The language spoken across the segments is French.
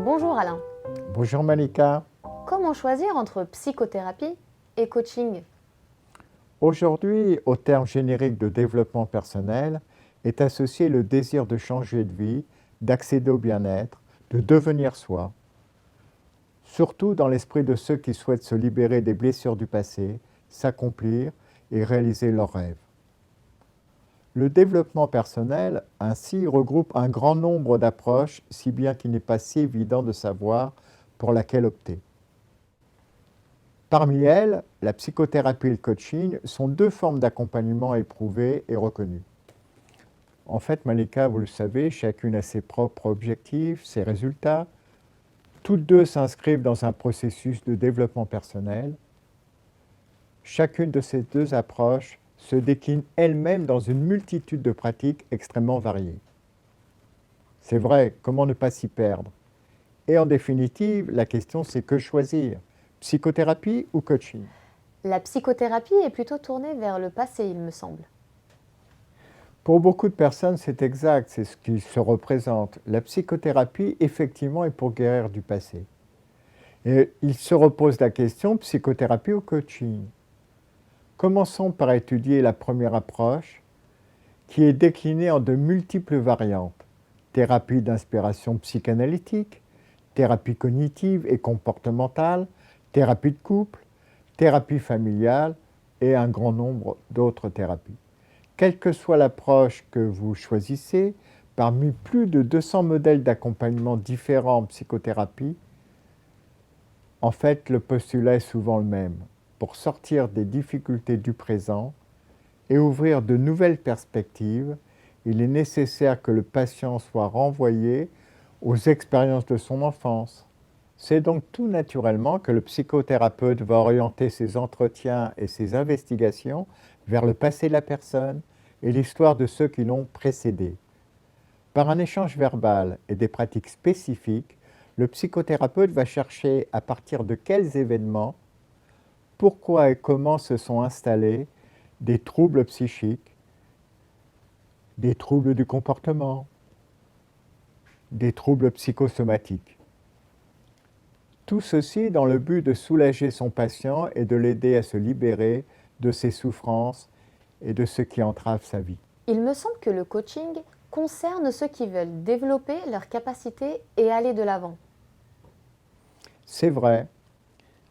Bonjour Alain. Bonjour Malika. Comment choisir entre psychothérapie et coaching? Aujourd'hui, au terme générique de développement personnel est associé le désir de changer de vie, d'accéder au bien-être, de devenir soi, surtout dans l'esprit de ceux qui souhaitent se libérer des blessures du passé, s'accomplir et réaliser leurs rêves. Le développement personnel, ainsi, regroupe un grand nombre d'approches, si bien qu'il n'est pas si évident de savoir pour laquelle opter. Parmi elles, la psychothérapie et le coaching sont deux formes d'accompagnement éprouvées et reconnues. En fait, Malika, vous le savez, chacune a ses propres objectifs, ses résultats. Toutes deux s'inscrivent dans un processus de développement personnel. Chacune de ces deux approches se décline elle-même dans une multitude de pratiques extrêmement variées. C'est vrai, comment ne pas s'y perdre? Et en définitive, la question c'est que choisir? Psychothérapie ou coaching? La psychothérapie est plutôt tournée vers le passé, il me semble. Pour beaucoup de personnes, c'est exact, c'est ce qui se représente. La psychothérapie, effectivement, est pour guérir du passé. Et il se repose la question, psychothérapie ou coaching? Commençons par étudier la première approche, qui est déclinée en de multiples variantes. Thérapie d'inspiration psychanalytique, thérapie cognitive et comportementale, thérapie de couple, thérapie familiale et un grand nombre d'autres thérapies. Quelle que soit l'approche que vous choisissez, parmi plus de 200 modèles d'accompagnement différents en psychothérapie, en fait, le postulat est souvent le même. Pour sortir des difficultés du présent et ouvrir de nouvelles perspectives, il est nécessaire que le patient soit renvoyé aux expériences de son enfance. C'est donc tout naturellement que le psychothérapeute va orienter ses entretiens et ses investigations vers le passé de la personne et l'histoire de ceux qui l'ont précédé. Par un échange verbal et des pratiques spécifiques, le psychothérapeute va chercher à partir de quels événements, pourquoi et comment se sont installés des troubles psychiques, des troubles du comportement, des troubles psychosomatiques. Tout ceci dans le but de soulager son patient et de l'aider à se libérer de ses souffrances et de ce qui entrave sa vie. Il me semble que le coaching concerne ceux qui veulent développer leurs capacités et aller de l'avant. C'est vrai.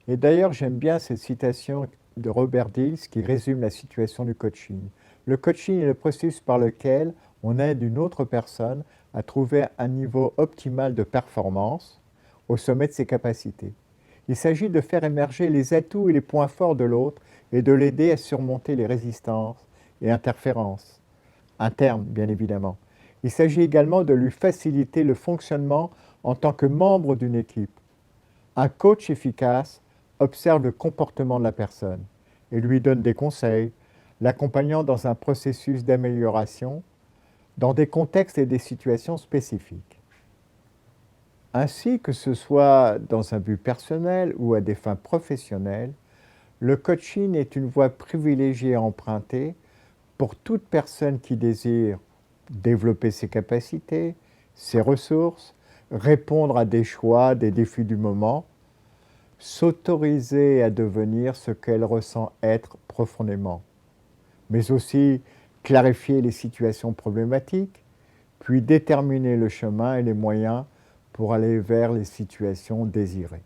Et d'ailleurs, j'aime bien cette citation de Robert Dills qui résume la situation du coaching. Le coaching est le processus par lequel on aide une autre personne à trouver un niveau optimal de performance au sommet de ses capacités. Il s'agit de faire émerger les atouts et les points forts de l'autre et de l'aider à surmonter les résistances et interférences, internes bien évidemment. Il s'agit également de lui faciliter le fonctionnement en tant que membre d'une équipe. Un coach efficace observe le comportement de la personne et lui donne des conseils, l'accompagnant dans un processus d'amélioration dans des contextes et des situations spécifiques. Ainsi que ce soit dans un but personnel ou à des fins professionnelles, le coaching est une voie privilégiée à emprunter pour toute personne qui désire développer ses capacités, ses ressources, répondre à des choix, des défis du moment, s'autoriser à devenir ce qu'elle ressent être profondément, mais aussi clarifier les situations problématiques, puis déterminer le chemin et les moyens pour aller vers les situations désirées.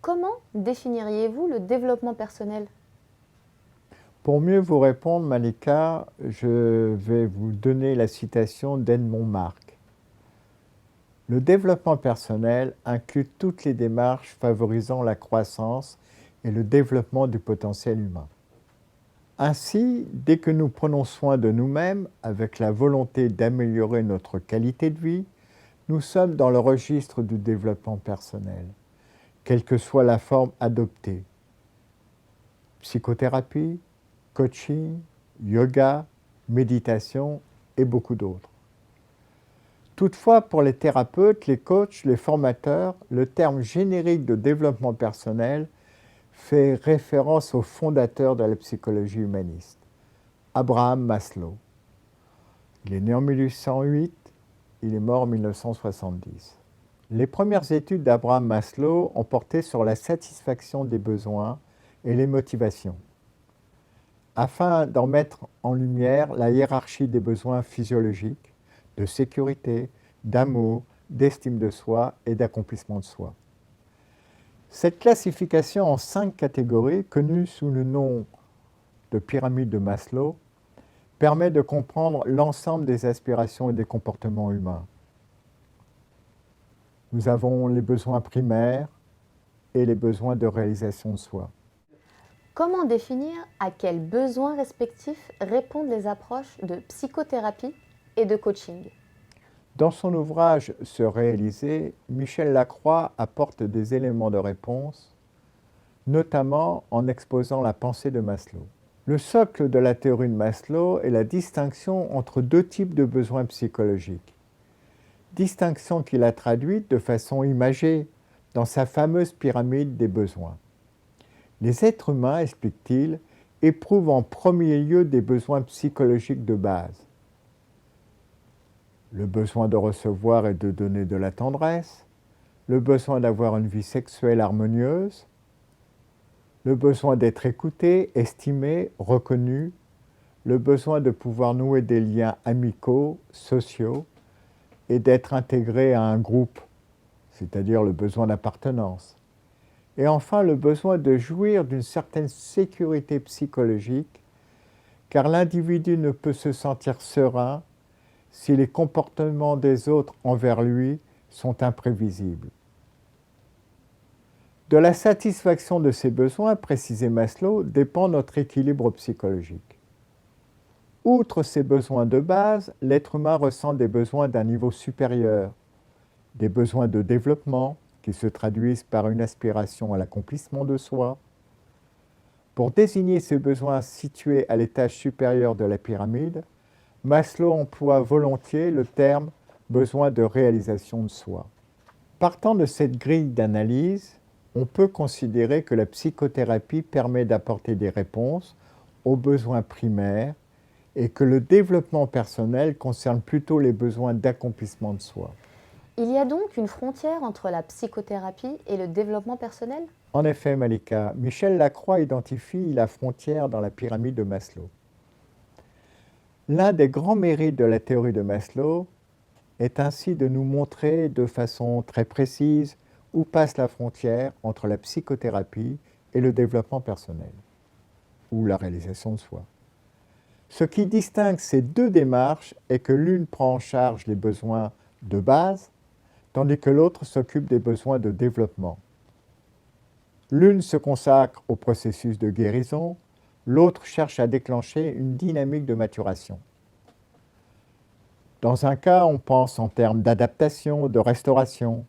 Comment définiriez-vous le développement personnel? Pour mieux vous répondre, Malika, je vais vous donner la citation d'Edmond Marc. Le développement personnel inclut toutes les démarches favorisant la croissance et le développement du potentiel humain. Ainsi, dès que nous prenons soin de nous-mêmes avec la volonté d'améliorer notre qualité de vie, nous sommes dans le registre du développement personnel, quelle que soit la forme adoptée. Psychothérapie, coaching, yoga, méditation et beaucoup d'autres. Toutefois, pour les thérapeutes, les coachs, les formateurs, le terme générique de développement personnel fait référence au fondateur de la psychologie humaniste, Abraham Maslow. Il est né en 1808, il est mort en 1970. Les premières études d'Abraham Maslow ont porté sur la satisfaction des besoins et les motivations, afin d'en mettre en lumière la hiérarchie des besoins physiologiques, de sécurité, d'amour, d'estime de soi et d'accomplissement de soi. Cette classification en 5 catégories, connues sous le nom de pyramide de Maslow, permet de comprendre l'ensemble des aspirations et des comportements humains. Nous avons les besoins primaires et les besoins de réalisation de soi. Comment définir à quels besoins respectifs répondent les approches de psychothérapie et de coaching? Dans son ouvrage « Se réaliser », Michel Lacroix apporte des éléments de réponse, notamment en exposant la pensée de Maslow. Le socle de la théorie de Maslow est la distinction entre 2 types de besoins psychologiques. Distinction qu'il a traduite de façon imagée dans sa fameuse pyramide des besoins. Les êtres humains, explique-t-il, éprouvent en premier lieu des besoins psychologiques de base. Le besoin de recevoir et de donner de la tendresse, le besoin d'avoir une vie sexuelle harmonieuse, le besoin d'être écouté, estimé, reconnu, le besoin de pouvoir nouer des liens amicaux, sociaux, et d'être intégré à un groupe, c'est-à-dire le besoin d'appartenance. Et enfin, le besoin de jouir d'une certaine sécurité psychologique, car l'individu ne peut se sentir serein si les comportements des autres envers lui sont imprévisibles. De la satisfaction de ces besoins, précisait Maslow, dépend notre équilibre psychologique. Outre ces besoins de base, l'être humain ressent des besoins d'un niveau supérieur, des besoins de développement qui se traduisent par une aspiration à l'accomplissement de soi. Pour désigner ces besoins situés à l'étage supérieur de la pyramide, Maslow emploie volontiers le terme « besoin de réalisation de soi ». Partant de cette grille d'analyse, on peut considérer que la psychothérapie permet d'apporter des réponses aux besoins primaires et que le développement personnel concerne plutôt les besoins d'accomplissement de soi. Il y a donc une frontière entre la psychothérapie et le développement personnel? En effet, Malika, Michel Lacroix identifie la frontière dans la pyramide de Maslow. L'un des grands mérites de la théorie de Maslow est ainsi de nous montrer de façon très précise où passe la frontière entre la psychothérapie et le développement personnel, ou la réalisation de soi. Ce qui distingue ces 2 démarches est que l'une prend en charge les besoins de base, tandis que l'autre s'occupe des besoins de développement. L'une se consacre au processus de guérison, l'autre cherche à déclencher une dynamique de maturation. Dans un cas, on pense en termes d'adaptation, de restauration.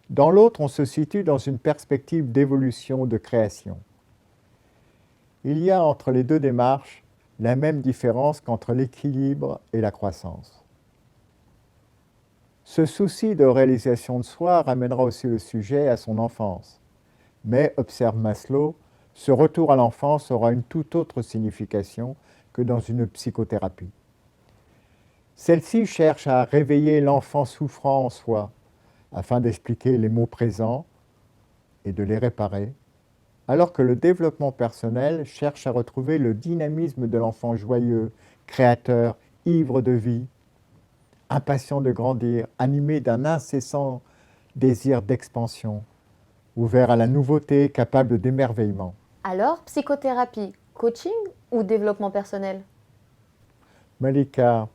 Dans l'autre, on se situe dans une perspective d'évolution, de création. Il y a entre les 2 démarches la même différence qu'entre l'équilibre et la croissance. Ce souci de réalisation de soi ramènera aussi le sujet à son enfance. Mais, observe Maslow, ce retour à l'enfance aura une toute autre signification que dans une psychothérapie. Celle-ci cherche à réveiller l'enfant souffrant en soi, afin d'expliquer les maux présents et de les réparer, alors que le développement personnel cherche à retrouver le dynamisme de l'enfant joyeux, créateur, ivre de vie, impatient de grandir, animé d'un incessant désir d'expansion, ouvert à la nouveauté, capable d'émerveillement. Alors, psychothérapie, coaching ou développement personnel? Malika,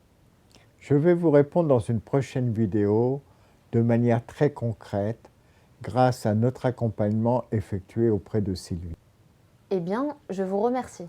je vais vous répondre dans une prochaine vidéo de manière très concrète grâce à notre accompagnement effectué auprès de Sylvie. Eh bien, je vous remercie.